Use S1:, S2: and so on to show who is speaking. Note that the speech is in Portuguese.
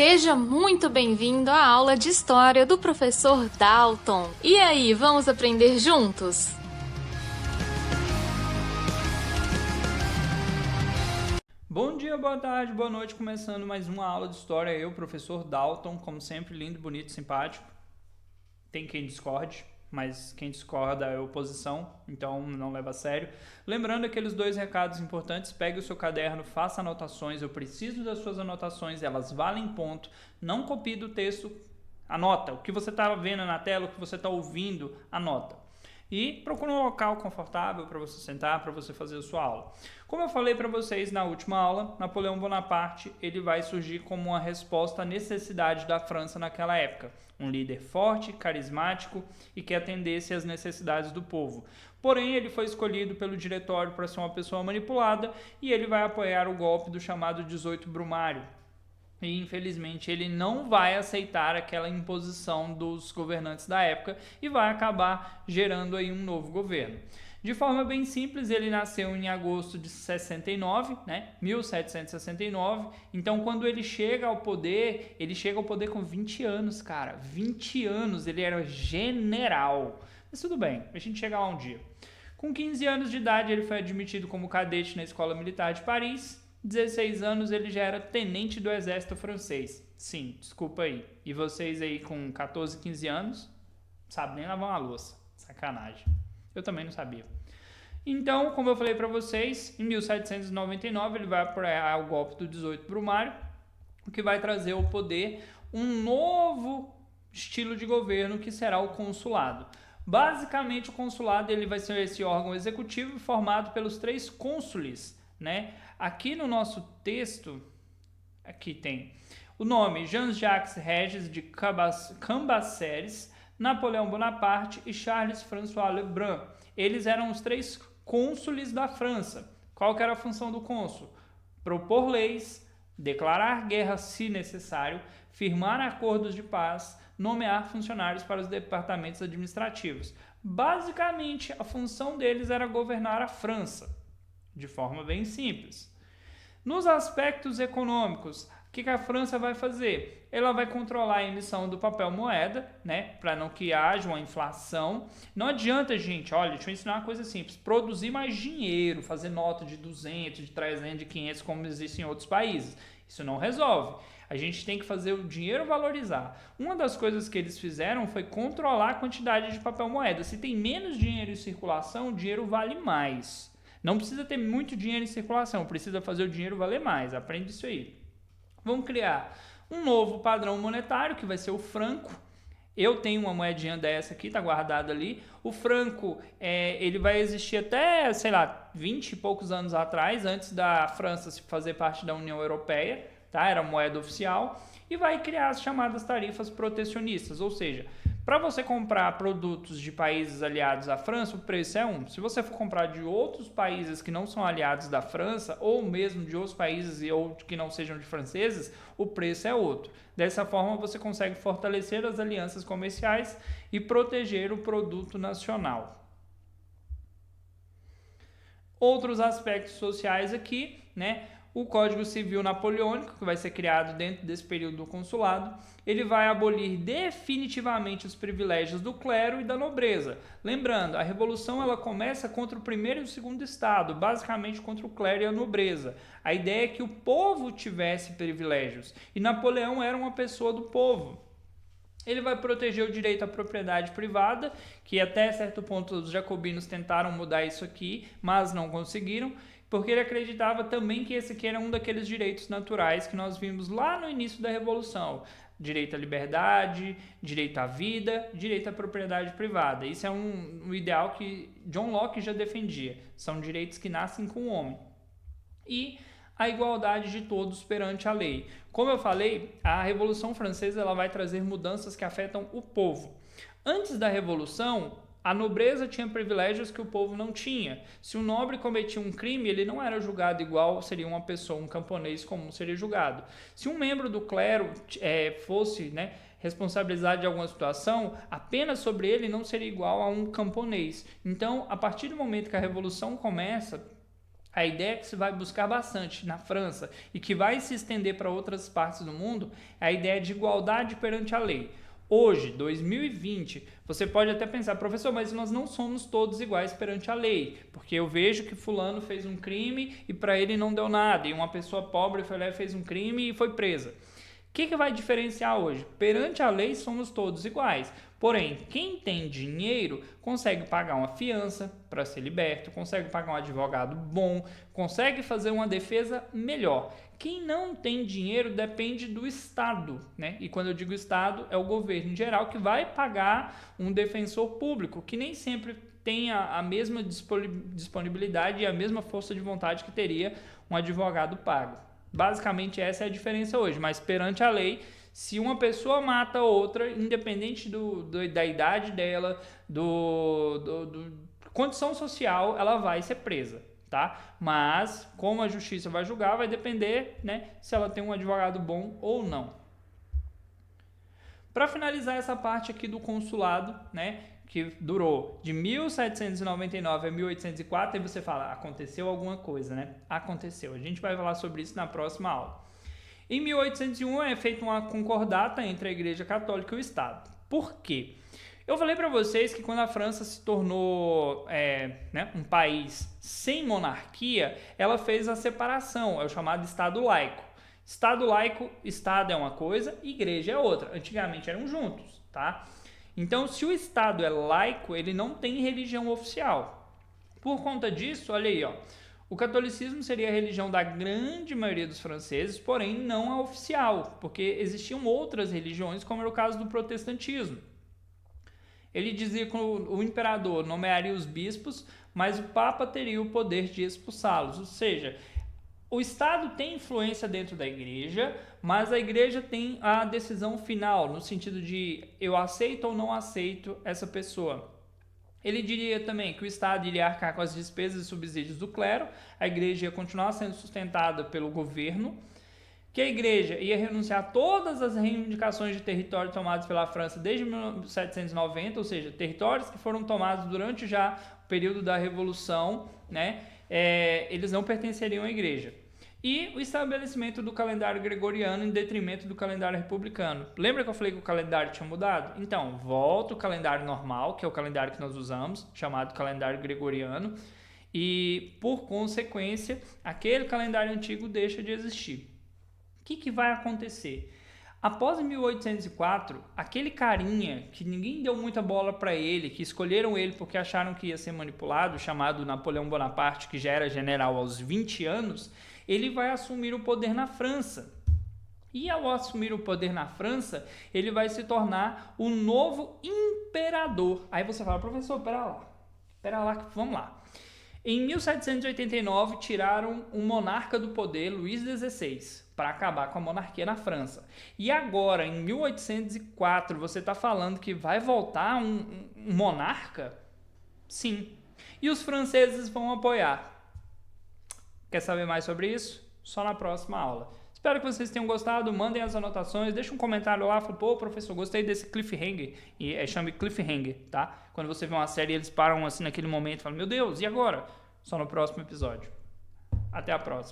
S1: Seja muito bem-vindo à aula de História do professor Dalton. E aí, vamos aprender juntos?
S2: Bom dia, boa tarde, boa noite, começando mais uma aula de História. Eu, professor Dalton, como sempre, lindo, bonito, simpático. Tem quem discorde, mas quem discorda é oposição, então não leva a sério. Lembrando aqueles dois recados importantes: pegue o seu caderno, faça anotações, eu preciso das suas anotações, elas valem ponto. Não copie do texto, anota. O que você está vendo na tela, o que você está ouvindo, anota. E procure um local confortável para você sentar, para você fazer a sua aula. Como eu falei para vocês na última aula, Napoleão Bonaparte ele vai surgir como uma resposta à necessidade da França naquela época. Um líder forte, carismático e que atendesse às necessidades do povo. Porém, ele foi escolhido pelo diretório para ser uma pessoa manipulada e ele vai apoiar o golpe do chamado 18 Brumário. E, infelizmente, ele não vai aceitar aquela imposição dos governantes da época e vai acabar gerando aí um novo governo. De forma bem simples, ele nasceu em agosto de 69, 1769. Então, quando ele chega ao poder com 20 anos, cara. 20 anos, ele era general. Mas tudo bem, a gente chega lá um dia. Com 15 anos de idade, ele foi admitido como cadete na Escola Militar de Paris. 16 anos ele já era tenente do exército francês. Sim, desculpa aí. E vocês aí com 14, 15 anos, sabem nem lavar uma louça. Sacanagem. Eu também não sabia. Então, como eu falei para vocês, em 1799 ele vai apoiar o golpe do 18 Brumário, o que vai trazer ao poder um novo estilo de governo que será o consulado. Basicamente, o consulado ele vai ser esse órgão executivo formado pelos 3 cônsules, né? Aqui no nosso texto, aqui tem o nome Jean-Jacques Regis de Cambacérès, Napoleão Bonaparte e Charles François Lebrun. Eles eram os 3 cônsules da França. Qual que era a função do cônsul? Propor leis, declarar guerra se necessário, firmar acordos de paz, nomear funcionários para os departamentos administrativos. Basicamente, a função deles era governar a França, de forma bem simples. Nos aspectos econômicos, o que a França vai fazer? Ela vai controlar a emissão do papel moeda, né, para não que haja uma inflação. Não adianta, gente, olha, deixa eu ensinar uma coisa simples, produzir mais dinheiro, fazer nota de 200, de 300, de 500, como existe em outros países. Isso não resolve. A gente tem que fazer o dinheiro valorizar. Uma das coisas que eles fizeram foi controlar a quantidade de papel moeda. Se tem menos dinheiro em circulação, o dinheiro vale mais. Não precisa ter muito dinheiro em circulação, precisa fazer o dinheiro valer mais. Aprende isso aí. Vamos criar um novo padrão monetário, que vai ser o franco. Eu tenho uma moedinha dessa aqui, tá guardada ali. O franco, ele vai existir até, 20 e poucos anos atrás, antes da França se fazer parte da União Europeia, tá? Era a moeda oficial. E vai criar as chamadas tarifas protecionistas, ou seja, para você comprar produtos de países aliados à França, o preço é um. Se você for comprar de outros países que não são aliados da França, ou mesmo de outros países ou que não sejam de franceses, o preço é outro. Dessa forma, você consegue fortalecer as alianças comerciais e proteger o produto nacional. Outros aspectos sociais aqui, né? O Código Civil Napoleônico, que vai ser criado dentro desse período do consulado, ele vai abolir definitivamente os privilégios do clero e da nobreza. Lembrando, a Revolução ela começa contra o primeiro e o segundo estado, basicamente contra o clero e a nobreza. A ideia é que o povo tivesse privilégios, e Napoleão era uma pessoa do povo. Ele vai proteger o direito à propriedade privada, que até certo ponto os jacobinos tentaram mudar isso aqui, mas não conseguiram, porque ele acreditava também que esse aqui era um daqueles direitos naturais que nós vimos lá no início da Revolução. Direito à liberdade, direito à vida, direito à propriedade privada. Isso é um ideal que John Locke já defendia. São direitos que nascem com o homem. E a igualdade de todos perante a lei. Como eu falei, a Revolução Francesa ela vai trazer mudanças que afetam o povo. Antes da Revolução, a nobreza tinha privilégios que o povo não tinha. Se um nobre cometia um crime, ele não era julgado igual seria uma pessoa, um camponês comum seria julgado. Se um membro do clero fosse responsabilizado de alguma situação, a pena sobre ele não seria igual a um camponês. Então, a partir do momento que a Revolução começa, A ideia que se vai buscar bastante na França e que vai se estender para outras partes do mundo é a ideia de igualdade perante a lei. Hoje, 2020, você pode até pensar, professor, mas nós não somos todos iguais perante a lei, porque eu vejo que fulano fez um crime e para ele não deu nada, e uma pessoa pobre foi lá e fez um crime e foi presa. O que vai diferenciar hoje? Perante a lei somos todos iguais, porém, quem tem dinheiro consegue pagar uma fiança para ser liberto, consegue pagar um advogado bom, consegue fazer uma defesa melhor. Quem não tem dinheiro depende do Estado, né? E quando eu digo Estado, é o governo em geral que vai pagar um defensor público, que nem sempre tem a mesma disponibilidade e a mesma força de vontade que teria um advogado pago. Basicamente essa é a diferença hoje, mas perante a lei, se uma pessoa mata outra, independente da idade dela, condição social, ela vai ser presa. Tá? Mas, como a justiça vai julgar, vai depender, né, se ela tem um advogado bom ou não. Para finalizar essa parte aqui do consulado, né, que durou de 1799 a 1804, aí você fala, aconteceu alguma coisa, né? Aconteceu. A gente vai falar sobre isso na próxima aula. Em 1801 é feita uma concordata entre a Igreja Católica e o Estado. Por quê? Eu falei para vocês que quando a França se tornou um país sem monarquia, ela fez a separação, é o chamado Estado laico. Estado laico, Estado é uma coisa, Igreja é outra. Antigamente eram juntos, tá? Então, se o Estado é laico, ele não tem religião oficial. Por conta disso, olha aí, ó, o catolicismo seria a religião da grande maioria dos franceses, porém não a oficial, porque existiam outras religiões, como era o caso do protestantismo. Ele dizia que o imperador nomearia os bispos, mas o papa teria o poder de expulsá-los. Ou seja, o Estado tem influência dentro da igreja, mas a igreja tem a decisão final, no sentido de eu aceito ou não aceito essa pessoa. Ele diria também que o Estado iria arcar com as despesas e subsídios do clero, a igreja ia continuar sendo sustentada pelo governo, que a igreja ia renunciar a todas as reivindicações de território tomados pela França desde 1790, ou seja, territórios que foram tomados durante já o período da Revolução, né? Eles não pertenceriam à igreja. E o estabelecimento do calendário gregoriano em detrimento do calendário republicano. Lembra que eu falei que o calendário tinha mudado? Então, volta o calendário normal, que é o calendário que nós usamos, chamado calendário gregoriano, e, por consequência, aquele calendário antigo deixa de existir. O que vai acontecer? Após 1804, aquele carinha que ninguém deu muita bola para ele, que escolheram ele porque acharam que ia ser manipulado, chamado Napoleão Bonaparte, que já era general aos 20 anos, ele vai assumir o poder na França. E ao assumir o poder na França, ele vai se tornar o novo imperador. Aí você fala, professor, pera lá, vamos lá. Em 1789, tiraram um monarca do poder, Luís XVI, para acabar com a monarquia na França. E agora, em 1804, você está falando que vai voltar um monarca? Sim. E os franceses vão apoiar. Quer saber mais sobre isso? Só na próxima aula. Espero que vocês tenham gostado, mandem as anotações, deixem um comentário lá, fala, pô, professor, gostei desse cliffhanger, e chama cliffhanger, tá? Quando você vê uma série, eles param assim naquele momento e falam, meu Deus, e agora? Só no próximo episódio. Até a próxima.